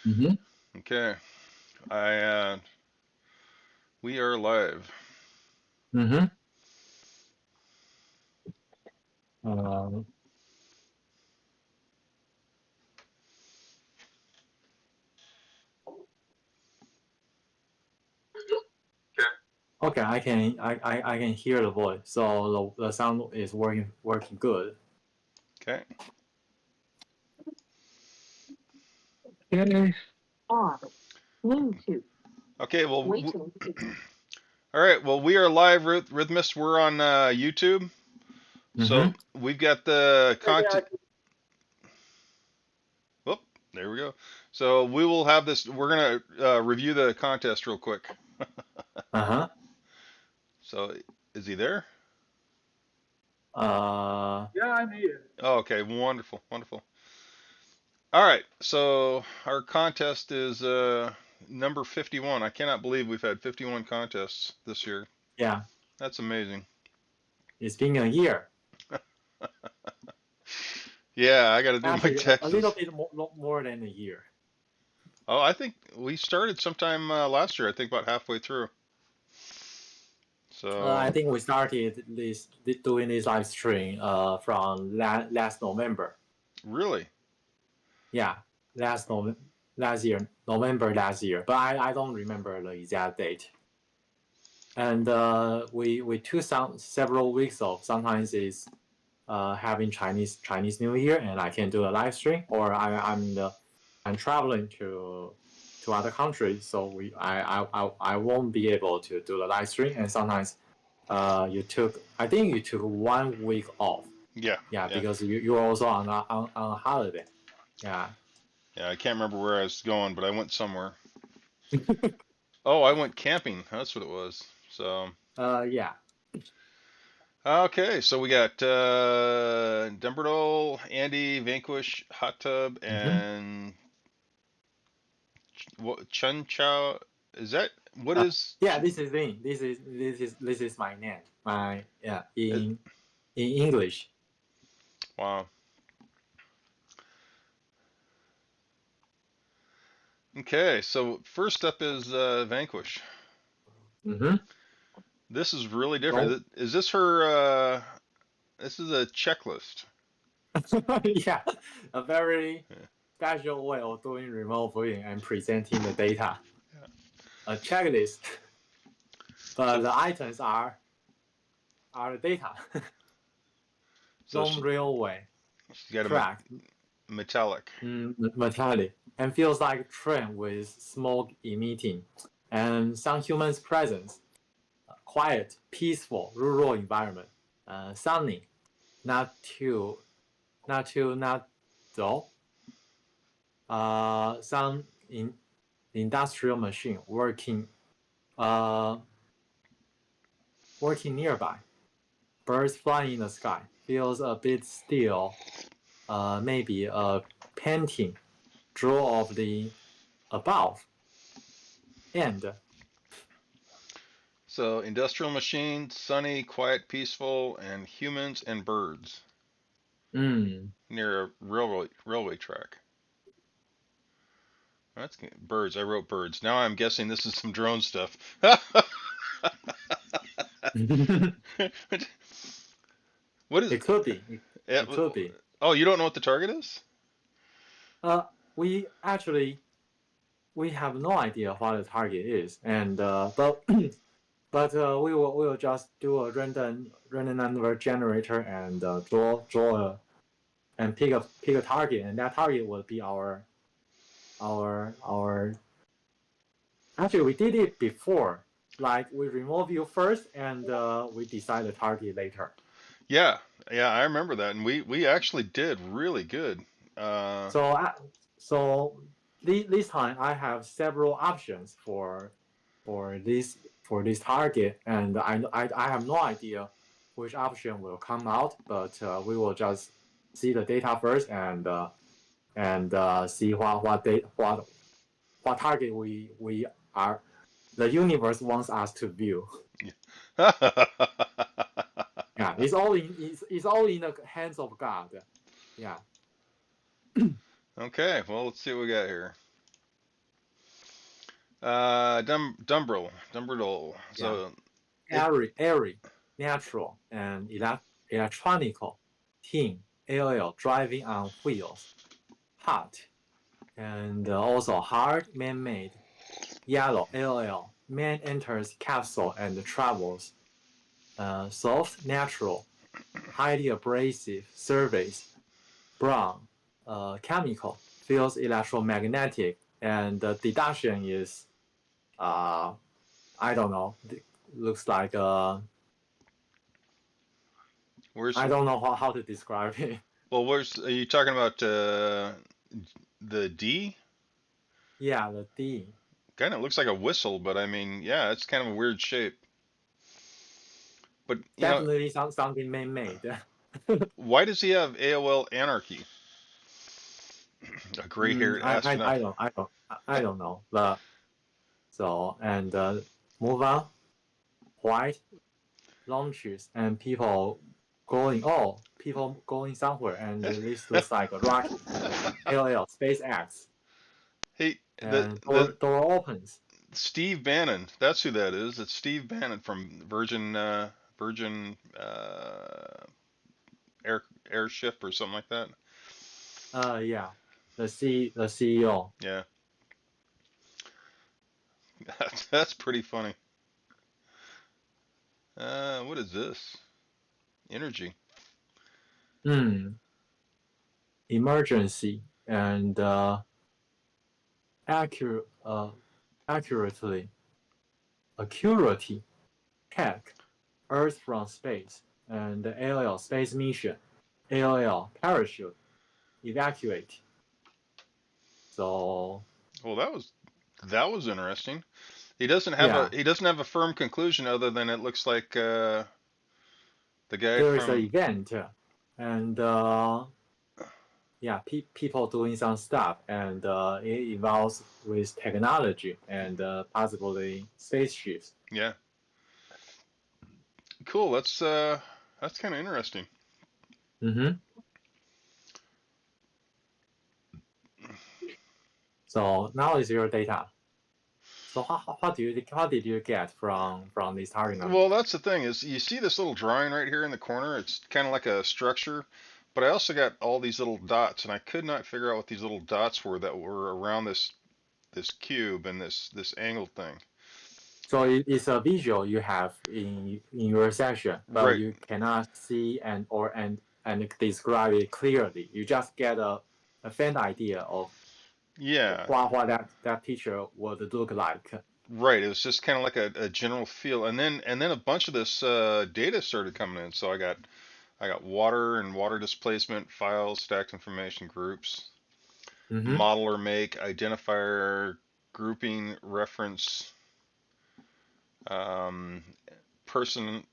Mm-hmm. Okay, we are live. Mm-hmm. Uh, okay, I can hear the voice, so the sound is working good. Okay, Okay. On Bluetooth. okay. Well, Waiting. all right. Well, we are live, Rhythmists. We're on YouTube, so Mm-hmm. we've got the content. Whoop, there we go. So we will have this. We're gonna review the contest real quick. Uh-huh. So, is he there? Yeah, I'm here. Oh, okay, wonderful, wonderful. All right, so our contest is number 51. I cannot believe we've had 51 contests this year. Yeah, That's amazing. it's been a year. Yeah, I got to do my Actually, a little taxes. bit more than a year. Oh, I think we started sometime last year. I think about halfway through. I So, think we started doing this live stream from last November. really? Yeah, last November last year, November last year. But I don't remember the exact date. And we took several weeks off. Sometimes it's having Chinese New Year, and I can do a live stream, or I'm traveling to other countries, so I won't be able to do the live stream. And sometimes I think you took 1 week off. Yeah, Yeah, yeah, because you were also on a holiday. Yeah. yeah. I can't remember where I was going, but I went somewhere. Oh, I went camping. That's what it was. So, Yeah. okay, so we got Dumberto, Andy, Vanquish, Hot Tub, Mm-hmm. and Chun Chow. Is that what is? Yeah, this is me. This is my name. My yeah It, in English. wow. Okay, so first up is Vanquish. Mm-hmm. This is really different. Don't. Is this her? This is a checklist. Yeah, a very Yeah. special way of doing remote viewing and presenting the data. Yeah. A checklist, but So the items are the data. so Long railway she's got a track, metallic. metallic, and feels like a train with smoke emitting, and some humans' presence. Quiet, peaceful, rural environment. Sunny, not too, not dull. Some industrial machine uh, working nearby. Birds flying in the sky. Feels a bit still. Maybe a painting draw of the above. And So industrial machine, sunny, quiet, peaceful, and humans and birds mm, near a railway track. That's good. Birds. I wrote birds. Now I'm guessing this is some drone stuff. What is? it could be. Yeah, It could be. oh, you don't know what the target is? Uh, we actually we have no idea what the target is, and but we will just do a random number generator and draw and pick a target, and that target will be our. Actually, we did it before. Like we remove you first, and we decide the target later. Yeah, yeah, I remember that, and we actually did really good. Uh, So so this time I have several options for this target, and I have no idea which option will come out, but we will just see the data first and see what target we are the universe wants us to view. Yeah, it's all in the hands of God. Yeah. okay, well, let's see what we got here. Dumbril. Yeah. So it. Airy, natural, and electronical. Team, AOL, driving on wheels. Hot, and also hard, man-made. Yellow, AOL, man enters capsule and travels. Soft, natural, highly abrasive, surface. Brown, chemical, feels electromagnetic, and the deduction is, I don't know, looks like Where's I don't know how to describe it. well? Where's are you talking about? The D? Yeah, the D. Kind of looks like a whistle, but I mean, yeah, it's kind of a weird shape. But Definitely something man-made. why does he have AOL anarchy? A gray-haired astronaut. I don't know. But so and move on. White launches and people going somewhere, and this looks like a rocket. LL SpaceX, Hey, and the door opens. Steve Bannon. That's who that is. It's Steve Bannon from Virgin Air Airship or something like that. Yeah, the CEO. Yeah, that's pretty funny. What is this? Energy. Hmm. Emergency and accurate, accurately, accuracy, tech, Earth from space, and ALL space mission, ALL parachute, evacuate. So Well, that was interesting. yeah, He doesn't have a firm conclusion other than it looks like the guy there is an from event, and yeah, people doing some stuff, and it involves with technology and possibly spaceships. yeah. Cool. That's kind of interesting. Mm-hmm. So now is your data. So what did you get from this target number? Well, that's the thing is you see this little drawing right here in the corner. It's kind of like a structure, but I also got all these little dots, and I could not figure out what these little dots were that were around this cube and this angled thing. So it's a visual you have in your section, but Right. you cannot see and describe it clearly. You just get a faint idea of Yeah. what that picture would look like. Right. It was just kind of like a general feel, and then a bunch of this data started coming in. So I got water and water displacement, files, stacked information, groups, Mm-hmm. model or make, identifier, grouping, reference, um, person,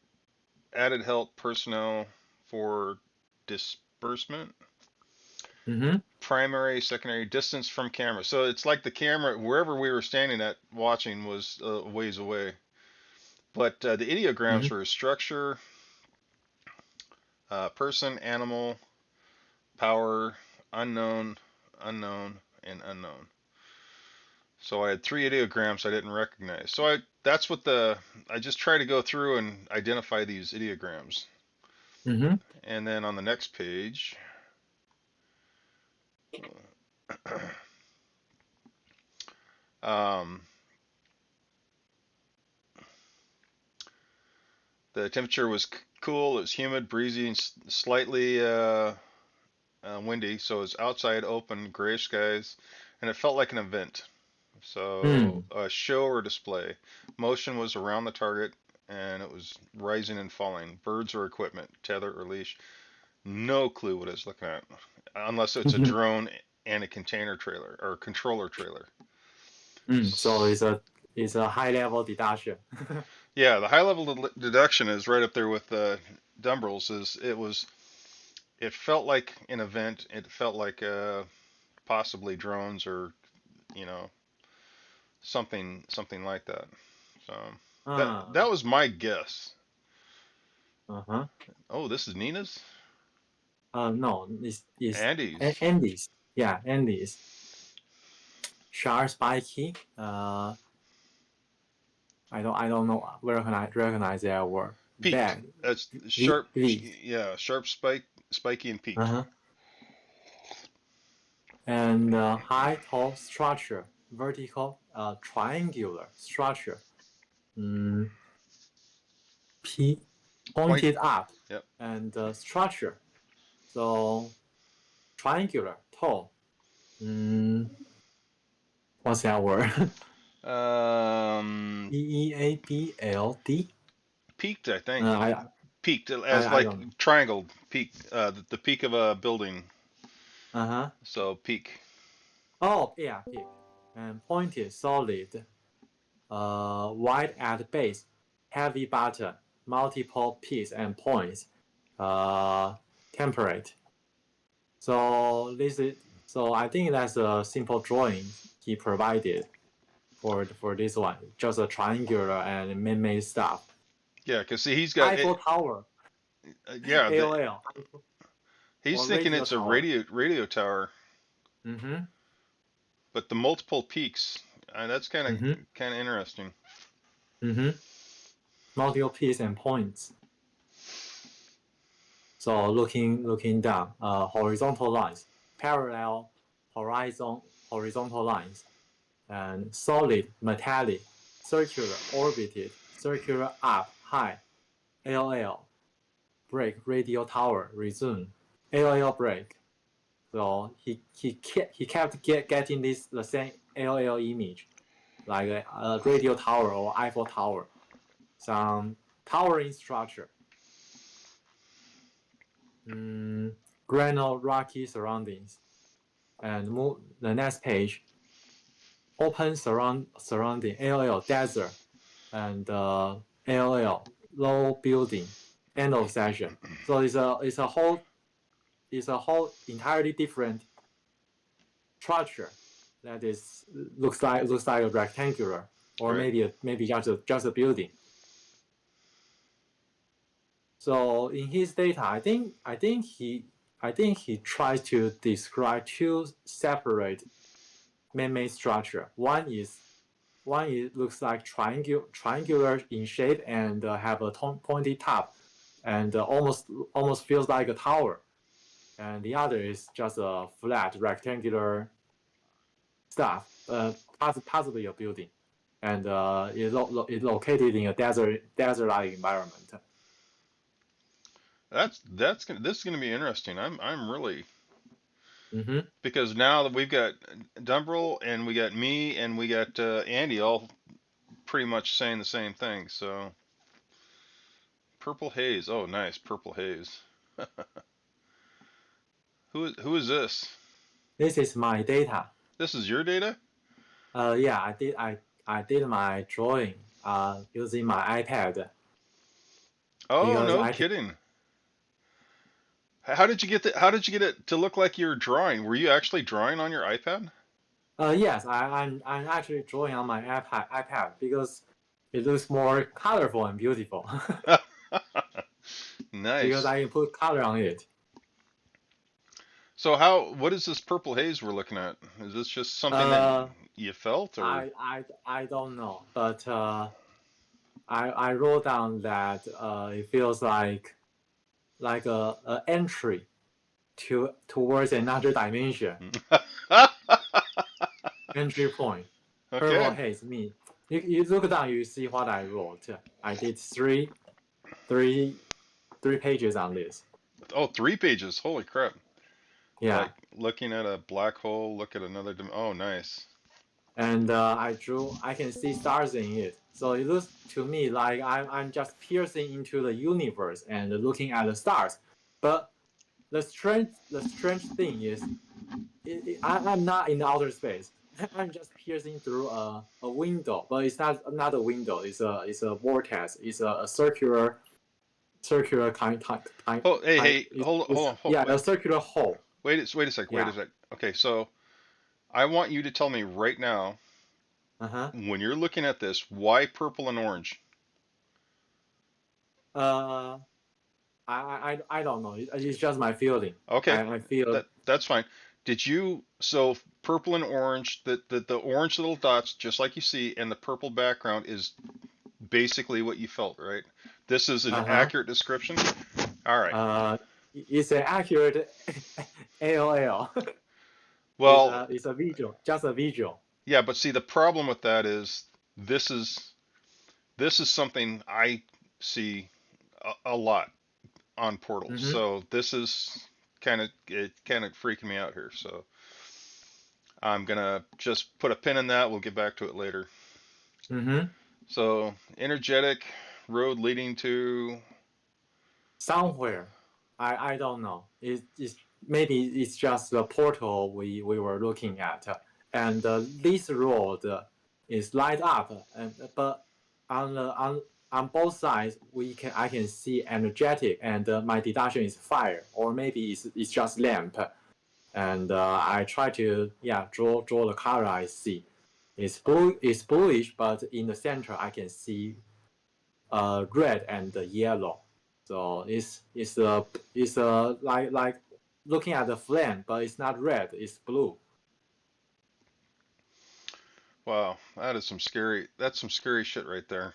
added help personnel for disbursement, Mm-hmm. primary, secondary, distance from camera. So it's like the camera, wherever we were standing at watching, was a ways away. But the ideograms Mm-hmm. were structure, person, animal, power, unknown, unknown, and unknown. So I had three ideograms I didn't recognize. So I just try to go through and identify these ideograms. Mm-hmm. And then on the next page, um, the temperature was cool. It was humid, breezy, and slightly windy. So it was outside, open, grayish skies, and it felt like an event. So Mm. a show or display. Motion was around the target, and it was rising and falling. Birds or equipment, tether or leash. No clue what I was looking at, unless it's a drone and a container trailer or controller trailer. So it's a high level deduction. Yeah, the high level deduction is right up there with Dumbrels. It felt like an event. It felt like possibly drones or you know something like that. So that Ah, was my guess. uh-huh. Oh, this is Nina's? No, it's Andy's. Andes. Yeah, Andes. Sharp spiky. I don't know where can I recognize that word. Peaked. Bag. That's V sharp. V. Yeah, sharp spike, spiky and peaked. Uh-huh. And high tall structure, vertical triangular structure. Mm, P Point. pointed up Yep. and structure. So triangular, tall. Mm, what's that word? Um, Eabld. peaked. I think I peaked as I like don't know. triangled peak. The peak of a building. Uh huh. So peak. Oh yeah, peak. And pointed, solid. Wide at base, heavy bottom, multiple peaks and points. Uh, temperate. So I think that's a simple drawing he provided for this one. Just a triangular and man-made stuff. Yeah, cause see, he's got it. Eiffel Tower, Yeah, AOL, he's or thinking radio it's a tower. radio tower, Mm-hmm. but the multiple peaks. That's Mm-hmm. kind of interesting. Mm-hmm. Multiple peaks and points. So looking down, horizontal lines, parallel horizontal lines, and solid, metallic, circular, orbited, circular up, high, AOL, break, radio tower, resume, AOL break. So he kept getting the same AOL image, like a radio tower or Eiffel Tower, some towering structure. Mm, granite rocky surroundings. And move the next page, open surrounding ALL desert and ALL low building, end of session. So it's a whole entirely different structure that is looks like a rectangular or Right. maybe just a building. So in his data, I think he tries to describe two separate man-made structure. One is looks like triangular in shape and have a pointy top, and almost feels like a tower. And the other is just a flat rectangular stuff, possibly a building, and is located in a desert-like environment. This is gonna be interesting. I'm really Mm-hmm. because now that we've got Dumbrell and we got me and we got Andy all pretty much saying the same thing. So purple haze. Oh, nice purple haze. Who is this? This is my data. This is your data? Yeah, I did my drawing using my iPad Oh, because no I think kidding. How did you get How did you get it to look like you were drawing? Were you actually drawing on your iPad? yes, I'm actually drawing on my iPad because it looks more colorful and beautiful because Nice. I can put color on it. So how what is this purple haze we're looking at? Is this just something that Uh, you felt or I don't know, but I wrote down that it feels like a entry towards another dimension, entry point. Purple Okay. haze me. You look down, you see what I wrote. I did three three pages on this. Oh, 3 pages. Holy crap. Yeah, Like looking at a black hole, look at another oh, nice. and I can see stars in it. So it looks to me like I'm just piercing into the universe and looking at the stars. But the strange thing is, I'm not in outer space. I'm just piercing through a window, but it's not a window. It's a vortex. It's a circular kind. Oh, hey, hey, It's hold yeah, wait, a circular hole. wait a Yeah. sec. Okay, so I want you to tell me right now, Uh-huh. when you're looking at this, why purple and orange? Uh, I don't know. It's just my feeling. Okay, I feel. that's fine. Did you so purple and orange, the orange little dots, just like you see, and the purple background is basically what you felt, right? This is an Uh-huh. accurate description. All right. It's an accurate AOL. Well, It's a visual, just a visual. yeah, but see, the problem with that is this is this is something I see a lot on portals. Mm-hmm. So this is kind of freaking me out here. So I'm gonna just put a pin in that. We'll get back to it later. Mm-hmm. So energetic road leading to. Somewhere, I don't know. It's maybe it's just the portal we were looking at, and this road is light up, and but on the on both sides I can see energetic, and my deduction is fire, or maybe it's just lamp, and I try to draw the color I see. It's bluish, but in the center I can see red and yellow. So it's like looking at the flame, but it's not red. It's blue. Wow, that's some scary shit right there.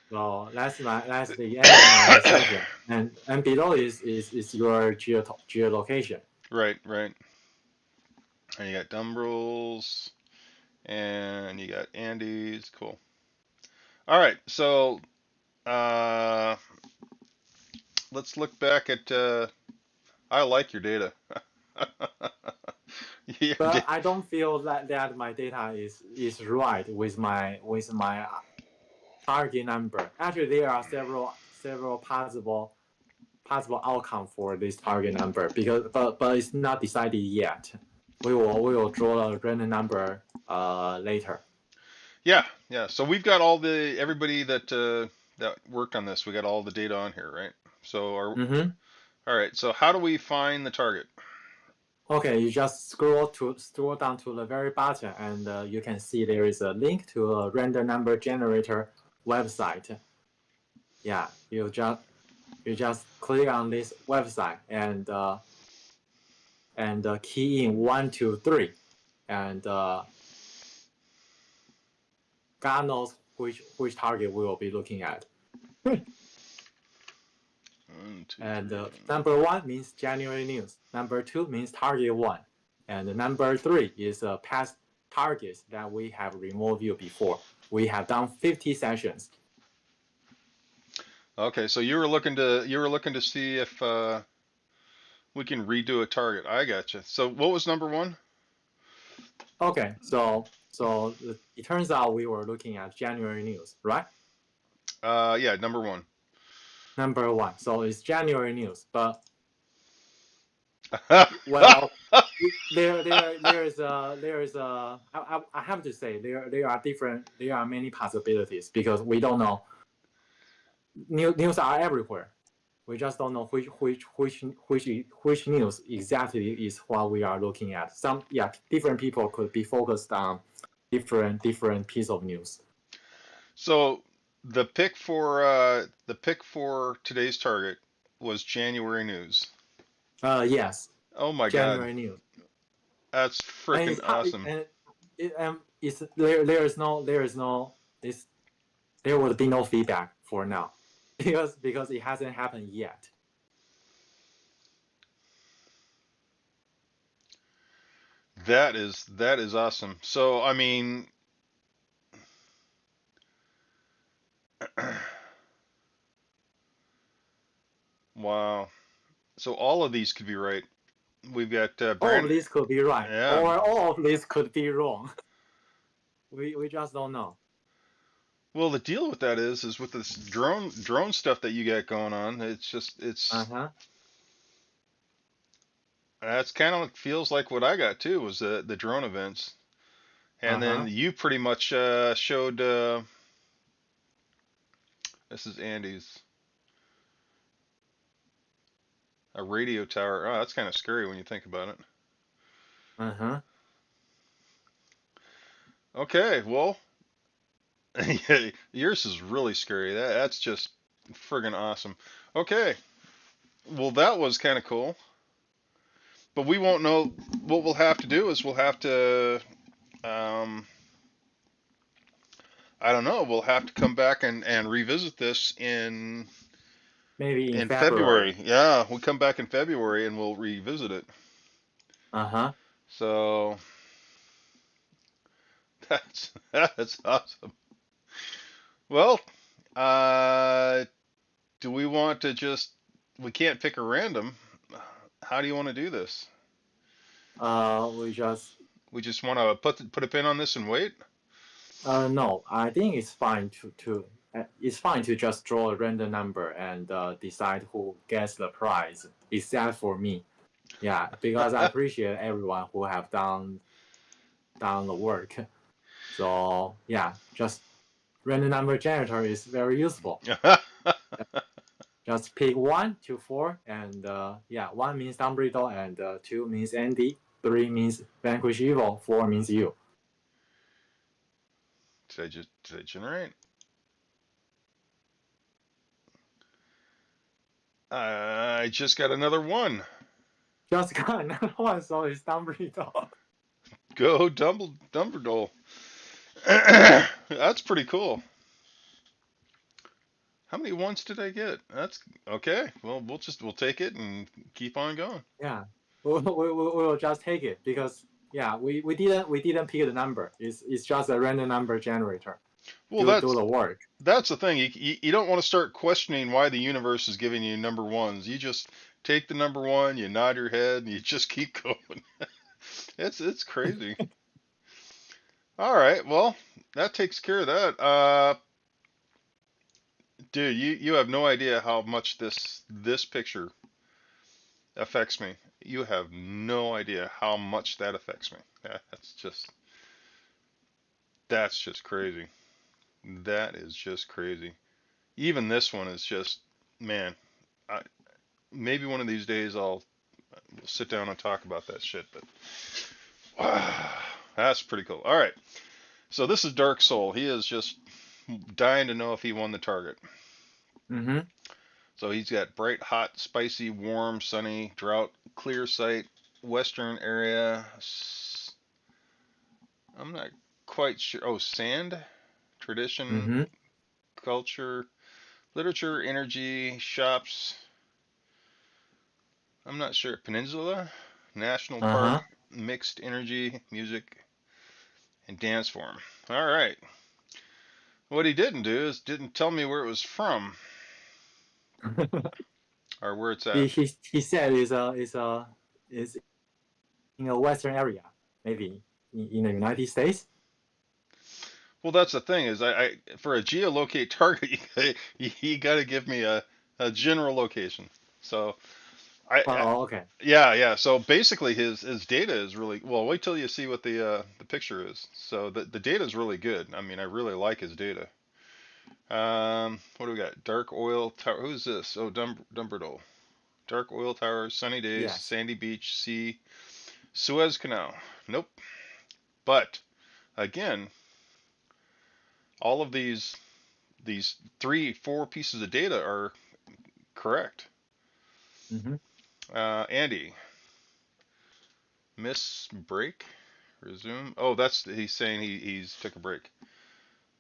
So that's the end of my session. And below is your geolocation. Right, right. And you got Dumbrels and you got Andes. Cool. All right, so uh, let's look back at. I like your data. Your But I don't feel that my data is right with my target number. Actually, there are several possible outcome for this target number because but it's not decided yet. We will draw a random number later. Yeah, yeah. So we've got all the everybody that worked on this. We got all the data on here, right? So Mm-hmm. all right. So how do we find the target? Okay, you just scroll down to the very bottom, and you can see there is a link to a random number generator website. Yeah, you just click on this website and key in 123, and God knows which target we will be looking at. 1, 2, And 3. number 1 means January news. Number 2 means target 1. And number 3 is past targets that we have removed you before. We have done 50 sessions. Okay, so you were looking to see if we can redo a target. I gotcha. So what was number 1? Okay, so it turns out we were looking at January news, right? Yeah, number 1. Number 1. So it's January news, but well, there is I have to say there are many possibilities because we don't know. News are everywhere. We just don't know which news exactly is what we are looking at. Some different people could be focused on different piece of news. So the pick for today's target was January news. Yes, Oh my God, January news. that's And freaking awesome. it's there is no this there would be no feedback for now because it hasn't happened yet. That is awesome. So I mean, wow. So all of these could be right. We've got All of Brand. these could be right, Yeah. or all of these could be wrong. We just don't know. Well, the deal with that is with this drone stuff that you got going on. It's just Uh-huh. that's kind of feels like what I got too was the drone events, and then Uh-huh. you pretty much showed. This is Andy's a radio tower. Oh, that's kind of scary when you think about it. Uh-huh. Okay, well, yours is really scary. That's just friggin' awesome. Okay, well that was kind of cool, but we won't know. What we'll have to do is we'll have to. Um, I don't know. We'll have to come back and revisit this Maybe in in February. February. Yeah, we'll come back in February and we'll revisit it. Uh-huh. So that's awesome. Well, uh, do we want to just? We can't pick a random. How do you want to do this? We just We just want to put a pin on this and wait. no, I think it's fine it's fine to just draw a random number and decide who gets the prize, except for me. Yeah, because I appreciate everyone who have done the work. So yeah, just random number generator is very useful. Just pick 1 to 4, and yeah, 1 means Dumbledore, and 2 means Andy, 3 means Vanquish Evil, 4 means you. Did I generate? I just got another one. Just got another one, so it's Dumbledore. Go Dumbledore. That's pretty cool. How many ones did I get? That's okay. Well, we'll take it and keep on going. Yeah, we'll just take it because yeah, we didn't pick the number. It's just a random number generator. Well, Do the work. that's the thing. You don't want to start questioning why the universe is giving you number ones. You just take the number one, you nod your head, and you just keep going. It's crazy. All right, well, that takes care of that. Dude, you have no idea how much this picture affects me. You have no idea how much that affects me. That's just crazy. That is just crazy. Even this one is just, man. I, maybe one of these days I'll sit down and talk about that shit. But wow, that's pretty cool. All right, so this is Dark Soul. He is just dying to know if he won the target. Mm-hmm. So he's got bright, hot, spicy, warm, sunny, drought, clear sight, western area. I'm not quite sure. Oh, sand, tradition, Mm-hmm. culture, literature, energy, shops. I'm not sure. Peninsula, national park, Uh-huh. mixed energy, music, and dance form. All right. What he didn't do is didn't tell me where it was from or where it's at. he said is in a western area, maybe in the United States. Well, that's the thing is I for a geolocate target, you got to give me a general location. So I Oh, okay. yeah. So basically, his data is really well. Wait till you see what the picture is. So the data is really good. I mean, I really like his data. What do we got? Dark oil tower. Who's this? Oh, Dumbledore. Dark oil tower. Sunny days. Yes. Sandy beach. Sea. Suez Canal. Nope. But again, all of these 3, 4 pieces of data are correct. Mm-hmm. Andy, miss break, resume. Oh, that's he's saying he's took a break.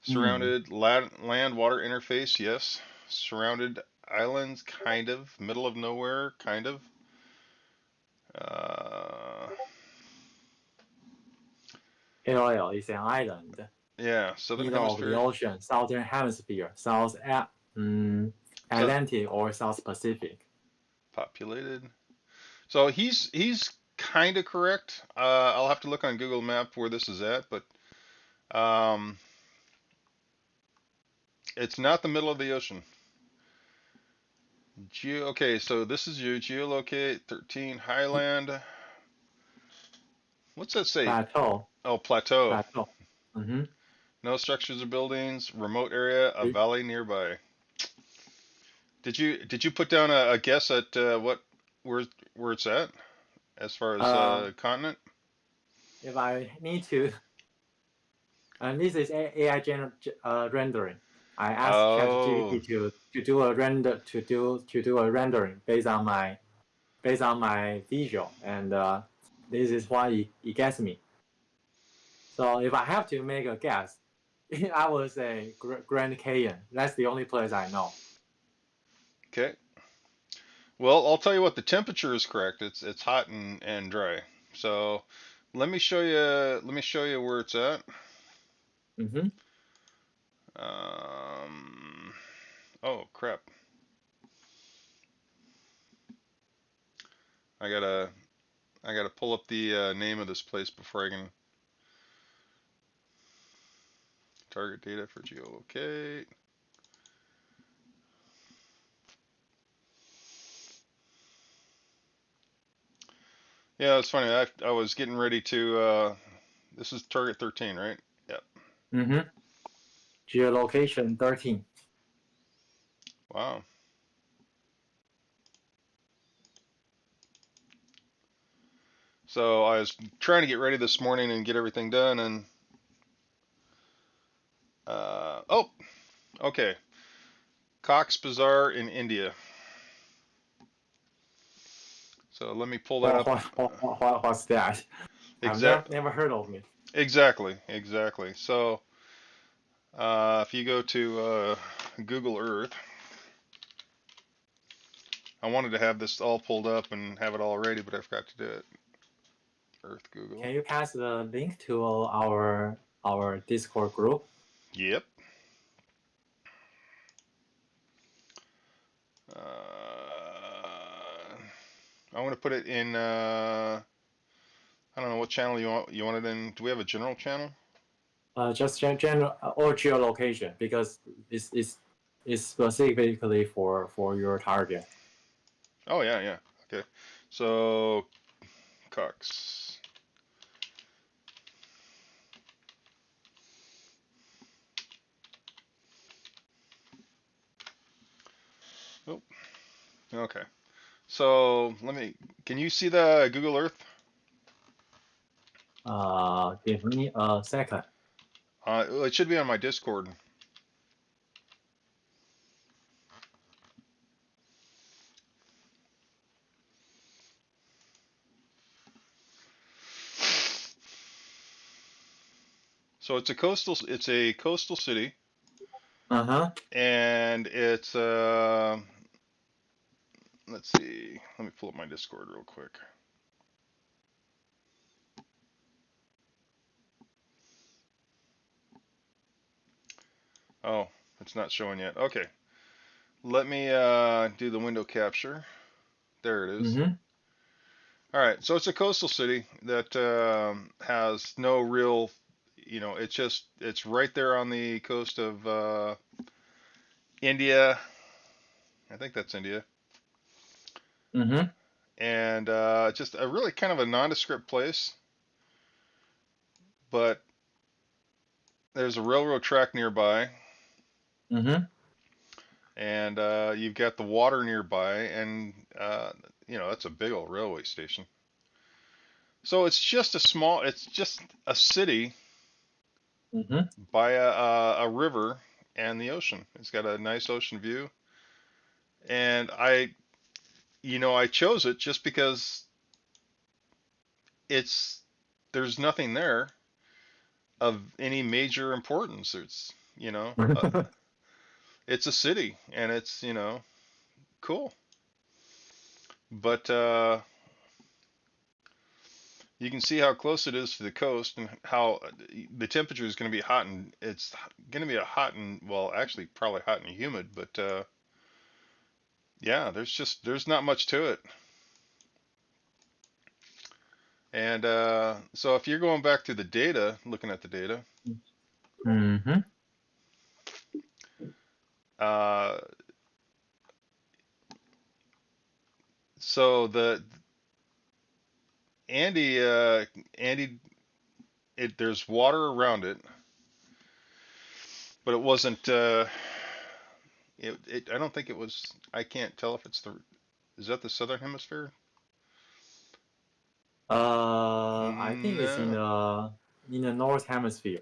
Mm. Surrounded land water interface, yes. Surrounded islands, kind of. Middle of nowhere, kind of. Uh, LL is an island, yeah, southern middle of the hemisphere, ocean, southern hemisphere, so Atlantic or South Pacific. populated. So he's kind of correct. I'll have to look on Google Map where this is at, but um, it's not the middle of the ocean. Okay, so this is you. Geolocate 13 highland. What's that say? Plateau. Oh, plateau. Plateau. Mm-hmm. No structures or buildings. Remote area. A valley nearby. Did you put down a guess at what where it's at as far as continent? If I need to, and this is AI rendering. I asked Oh, ChatGPT to do a rendering based on my visual, and this is why it gets me. So if I have to make a guess, I would say Grand Canyon. That's the only place I know. Okay. Well, I'll tell you what. The temperature is correct. It's hot and dry. So let me show you. Let me show you where it's at. Mm-hmm. Oh crap. I gotta pull up the name of this place before I can target data for geolocate. Yeah, it's funny. I was getting ready to. This is target 13, right? Yep. Mm-hmm. Geolocation 13. Wow. So I was trying to get ready this morning and get everything done, and oh, okay. Cox's Bazar in India. So let me pull that up. What's that? I've Exact. never heard of it. Exactly. So if you go to Google Earth, I wanted to have this all pulled up and have it all ready, but I forgot to do it. Earth Google. Can you pass the link to our Discord group? Yep. I want to put it in. I don't know what channel you want it in. Do we have a general channel? Just general or geolocation because it's specifically for your target. Oh yeah. Okay. So Cox. Oh, okay. So let me. Can you see the Google Earth? Give me a second. It should be on my Discord. So it's a coastal city, Uh-huh. and it's let's see. Let me pull up my Discord real quick. Oh, it's not showing yet. Okay. Let me do the window capture. There it is. Mm-hmm. All right. So it's a coastal city that has no real, it's right there on the coast of India. I think that's India. Mm-hmm. And just a really kind of a nondescript place, but there's a railroad track nearby, Mm-hmm. and you've got the water nearby, and that's a big old railway station. So it's just a city Mm-hmm. by a river and the ocean. It's got a nice ocean view, and I chose it just because it's there's nothing there of any major importance. It's a city, and it's cool, but you can see how close it is to the coast and how the temperature is going to be hot, and it's going to be well, actually probably hot and humid, but yeah, there's not much to it. And so if you're going back to the data, looking at the data, Mm-hmm. uh, so the Andy, there's water around it, but it wasn't. I don't think it was. I can't tell if it's the. Is that the southern hemisphere? I think it's No, in the North Hemisphere.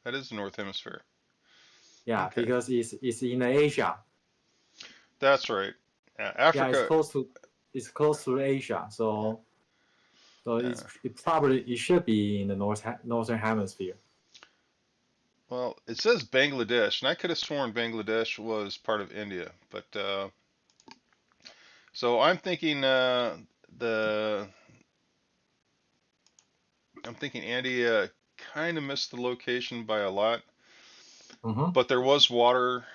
that is the north hemisphere. Yeah, Okay, because it's in Asia. that's right. Yeah, Africa. it's close to Asia. So Uh, it should be in the Northern Hemisphere. Well, it says Bangladesh, and I could have sworn Bangladesh was part of India, but so the I'm thinking Andy kind of missed the location by a lot, Mm-hmm. but there was water.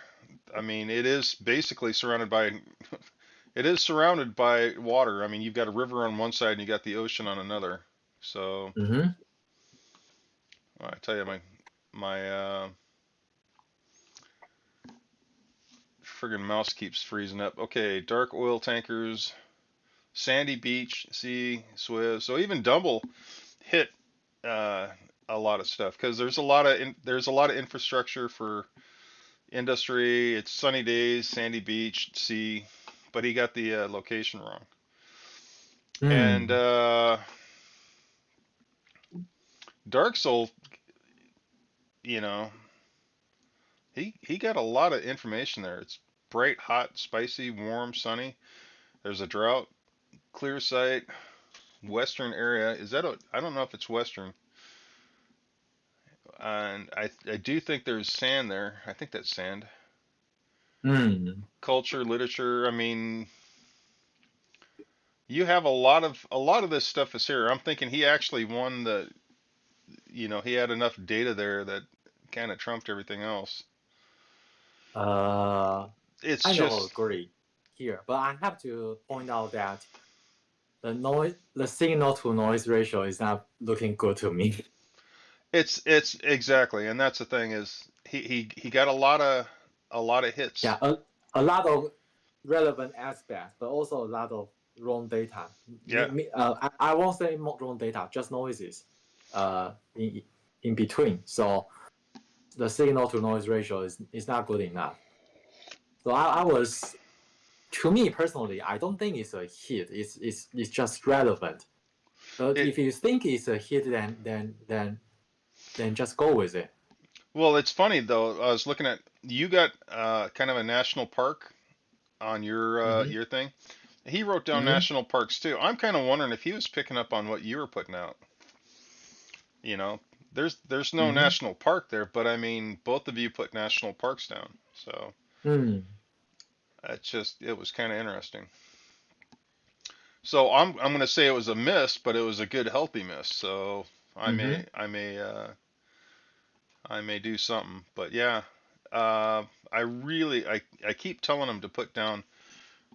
I mean, it is basically surrounded by it is surrounded by water. I mean, you've got a river on one side and you got the ocean on another. So Mm-hmm. I tell you, my friggin' mouse keeps freezing up. Okay, dark oil tankers, sandy beach, sea, Suez. So even Dumble hit uh, a lot of stuff because there's a lot of infrastructure for industry. It's sunny days, sandy beach, sea, but he got the location wrong. And Mm. Dark Soul, you know, he got a lot of information there. It's bright, hot, spicy, warm, sunny. There's a drought, clear sight, western area. I don't know if it's western. And I do think there's sand there. I think that's sand. Mm. Culture, literature. I mean, you have a lot of this stuff is here. I'm thinking he actually won the, he had enough data there that kind of trumped everything else. Uh, It's I don't just agree here, but I have to point out that the signal to noise ratio is not looking good to me. it's exactly, and that's the thing is he got a lot of hits. Yeah, a lot of relevant aspects, but also a lot of wrong data. Yeah, I won't say wrong data, just noises in between. So the signal to noise ratio is not good enough. So I was, to me personally, I don't think it's a hit. It's just relevant. But it if you think it's a hit, then just go with it. well, it's funny though. I was looking at you got kind of a national park on Mm-hmm. your thing. He wrote down Mm-hmm. national parks too. I'm kind of wondering if he was picking up on what you were putting out. You know, there's no Mm-hmm. national park there, but I mean, both of you put national parks down, so Mm. it was kind of interesting. So I'm gonna say it was a miss, but it was a good healthy miss. So I Mm-hmm. may I may I may do something, but yeah, I keep telling him to put down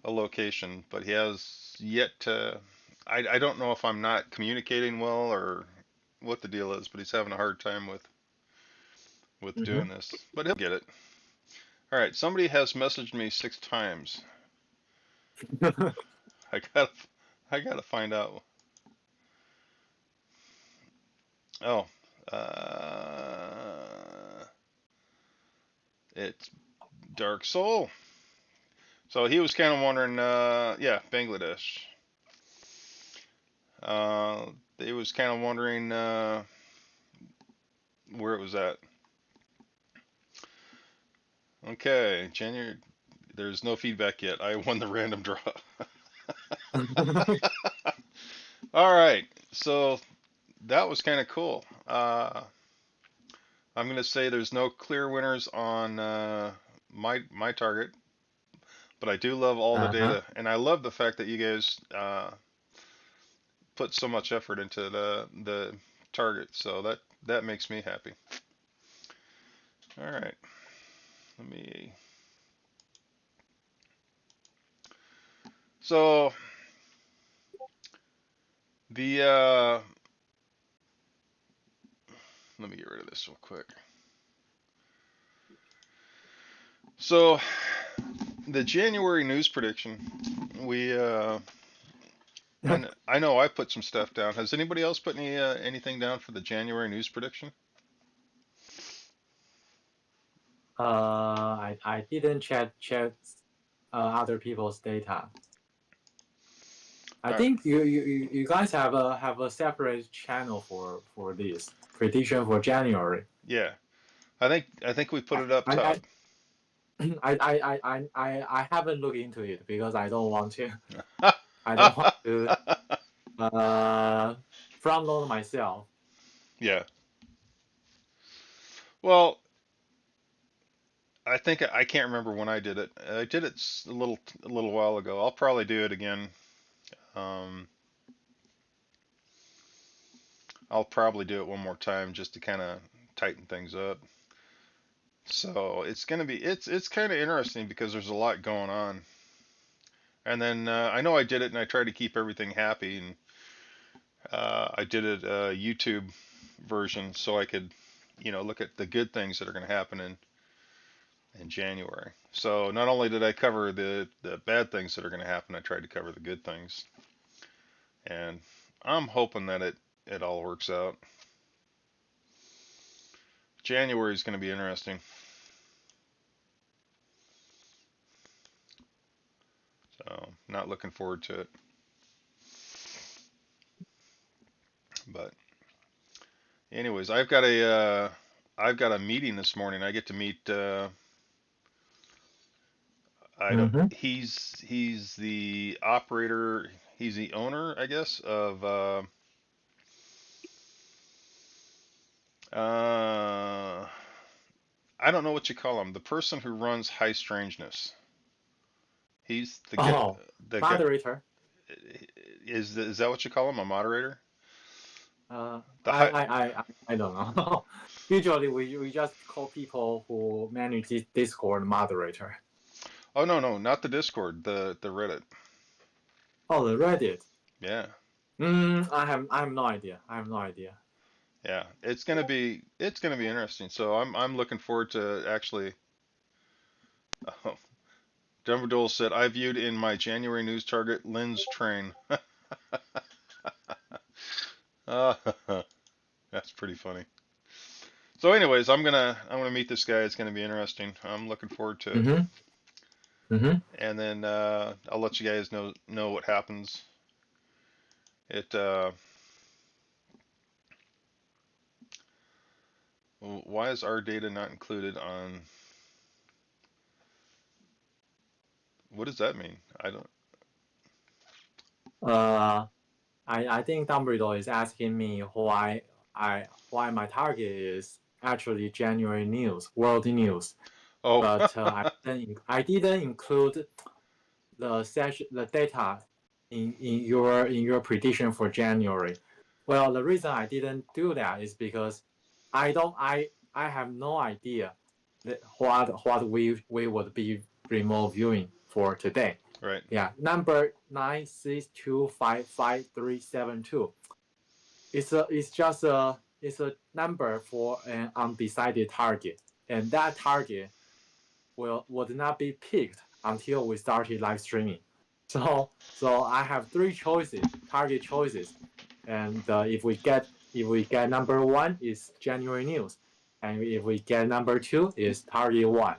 a location, but he has yet to. I don't know if I'm not communicating well or what the deal is, but he's having a hard time with Mm-hmm. doing this. But he'll get it. All right, somebody has messaged me 6 times. I gotta I gotta find out. Oh, uh, it's Dark Soul. So he was kind of wondering, yeah, Bangladesh. Uh, they was kind of wondering where it was at. Okay, January. There's no feedback yet. I won the random draw. All right, so that was kind of cool. I'm gonna say there's no clear winners on my target, but I do love all the Uh-huh. data, and I love the fact that you guys put so much effort into the target. So that makes me happy. All right, let me. So the let me get rid of this real quick. So the January news prediction, we I know I put some stuff down. Has anybody else put anything down for the January news prediction? I didn't check other people's data. I All right. think you guys have a separate channel for this prediction for January. Yeah, I think we put I it up I I top. I haven't looked into it because I don't want to. I don't want to front load myself. Yeah. Well, I think I can't remember when I did it. I did it a little while ago. I'll probably do it again. Um, I'll probably do it one more time just to kind of tighten things up. So it's gonna be it's kind of interesting because there's a lot going on. And then I know I did it and I tried to keep everything happy and I did it YouTube version so I could look at the good things that are going to happen in January. So not only did I cover the bad things that are going to happen, I tried to cover the good things. And I'm hoping that it all works out. January is going to be interesting. So not looking forward to it. But anyways, I've got a meeting this morning. I get to meet I don't Mm-hmm. he's the operator, he's the owner, I guess, of uh I don't know what you call him. The person who runs High Strangeness. He's Oh, the guy. moderator. Is that what you call him? A moderator? Uh, The high. I don't know. Usually we just call people who manage this Discord moderator. Oh no, not the Discord. The Reddit. Oh, the Reddit. Yeah, I have no idea. I have no idea. yeah. It's gonna be interesting. So I'm looking forward to actually. Oh, Denver Dole said I viewed in my January news target Lynn's train. uh, that's pretty funny. So, anyways, I'm gonna meet this guy. It's gonna be interesting. I'm looking forward to it. Mm-hmm. Mm-hmm. And then I'll let you guys know what happens. It why is our data not included on? What does that mean? I don't. Uh, I think Dumbledore is asking me why my target is actually January news, world news, Oh, but I didn't include the data in your prediction for January. Well, the reason I didn't do that is because I have no idea that what we would be remote viewing for today. right. Yeah, number 962555372. It's a number for an undecided target, and that target would not be picked until we started live streaming. So I have three choices, target choices, and if we get number one is January news, and if we get number two is target one,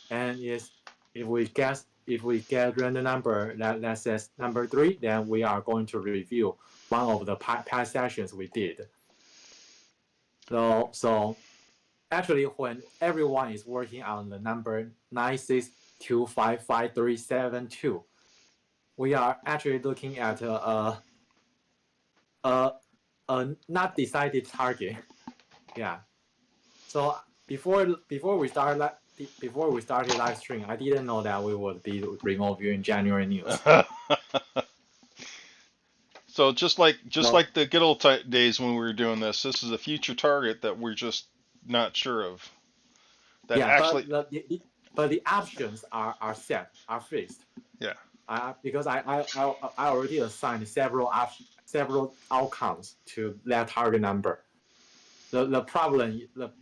and is if we get random number that says number three, then we are going to review one of the past sessions we did. So actually, when everyone is working on the number 962555372, we are actually looking at a, a not decided target. Yeah. So before we started live stream, I didn't know that we would be remote viewing January news. So just So like the good old days when we were doing this, this is a future target that we're just not sure of. That yeah, actually, but the options are set, are fixed. yeah, Because I already assigned several outcomes to that target number. The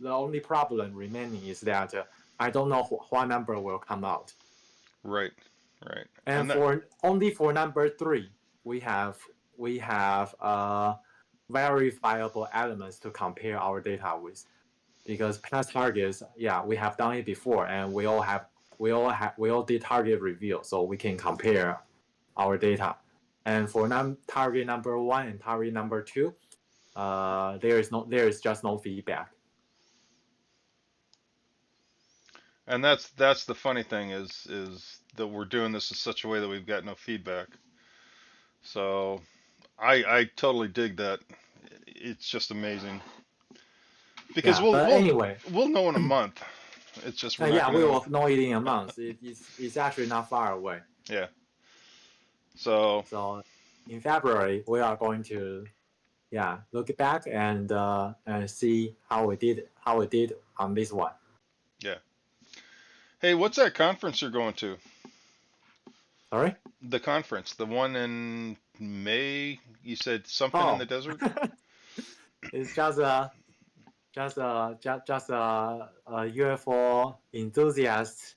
only problem remaining is that I don't know what number will come out. right, right, And and that for only for number three, we have verifiable elements to compare our data with. Because past targets, yeah, we have done it before, and we all did target review, so we can compare our data. And for target number one and target number two, there is just no feedback. that's the funny thing is that we're doing this in such a way that we've got no feedback. So I totally dig that. It's just amazing because Yeah, but anyway, we'll know in a month. It's just we're not Yeah, gonna we know. will know it in a month. It's actually not far away. Yeah. So So in February, we are going to look back and see how we did on this one. yeah. Hey, what's that conference you're going to? Sorry. The conference, the one in May. You said something in the Oh, desert. it's just a UFO enthusiast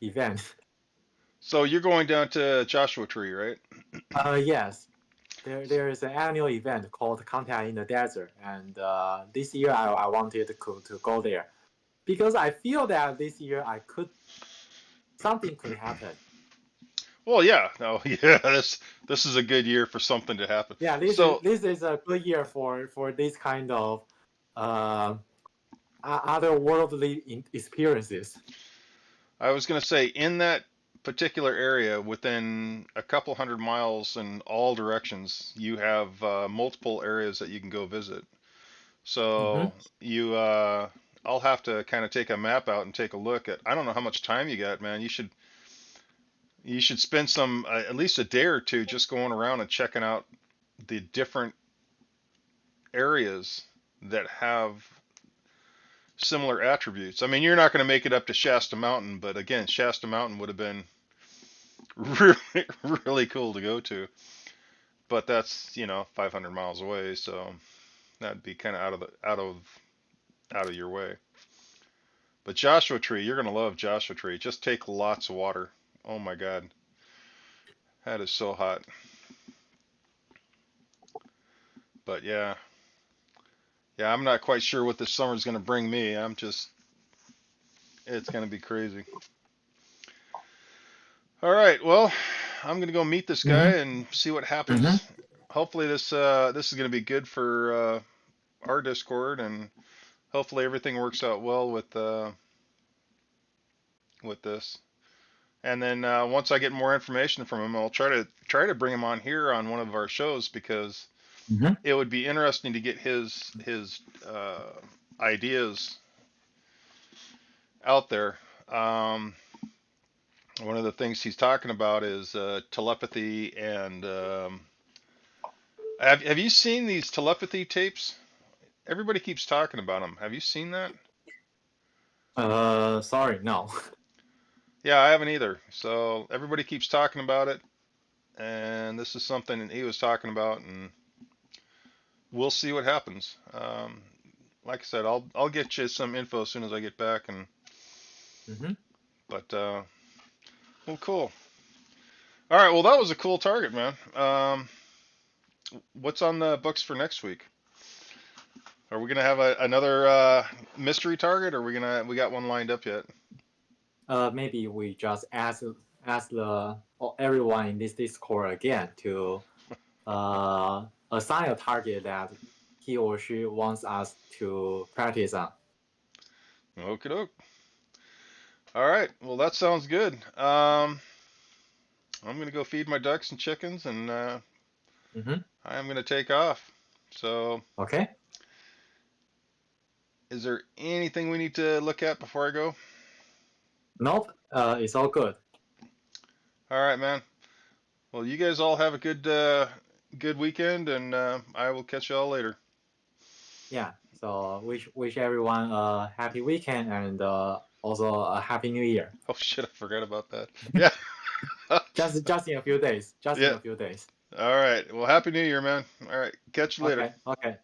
event. So you're going down to Joshua Tree, right? Yes, there is an annual event called Contact in the Desert, and this year I wanted to go there because I feel that this year something could happen. Well, yeah. No, yeah. This is a good year for something to happen. Yeah, So this is a good year for this kind of uh, otherworldly experiences. I was going to say, in that particular area, within a couple 100 miles in all directions, you have multiple areas that you can go visit. Mm-hmm. So I'll have to kind of take a map out and take a look at. I don't know how much time you got, man. You should spend some at least a day or two just going around and checking out the different areas that have similar attributes. I mean, you're not going to make it up to Shasta Mountain, but again, Shasta Mountain would have been really, really cool to go to. But that's 500 miles away, so that'd be kind of out of your way. But Joshua Tree, you're gonna love Joshua Tree. Just take lots of water. Oh my God, that is so hot. But yeah, yeah, I'm not quite sure what this summer's gonna bring me. It's gonna be crazy. All right, well, I'm gonna go meet this guy Mm-hmm. and see what happens. Mm-hmm. Hopefully this is gonna be good for our Discord, and hopefully everything works out well with this. And then once I get more information from him, I'll try to bring him on here on one of our shows because Mm-hmm. it would be interesting to get his ideas out there. Um, One of the things he's talking about is telepathy, and have you seen these telepathy tapes? Everybody keeps talking about them. Have you seen that? Sorry, no. Yeah, I haven't either. So everybody keeps talking about it, and this is something that he was talking about, and we'll see what happens. Like I said, I'll get you some info as soon as I get back, and Mm-hmm. but well, cool. All right, well, that was a cool target, man. What's on the books for next week? Are we gonna have another mystery target, or we got one lined up yet? Maybe we just ask everyone in this Discord again to assign a target that he or she wants us to practice on. Okie doke. All right, well, that sounds good. I'm gonna go feed my ducks and chickens, and Mm-hmm. I'm gonna take off. So, Okay. is there anything we need to look at before I go? Nope. It's all good. All right, man. Well, you guys all have a good weekend, and I will catch you all later. Yeah. So wish everyone a happy weekend and also a happy New Year. Oh shit, I forgot about that. Yeah. Just in a few days. Just in Yeah. a few days. All right. Well, happy New Year, man. All right. Catch you later. Okay. Okay.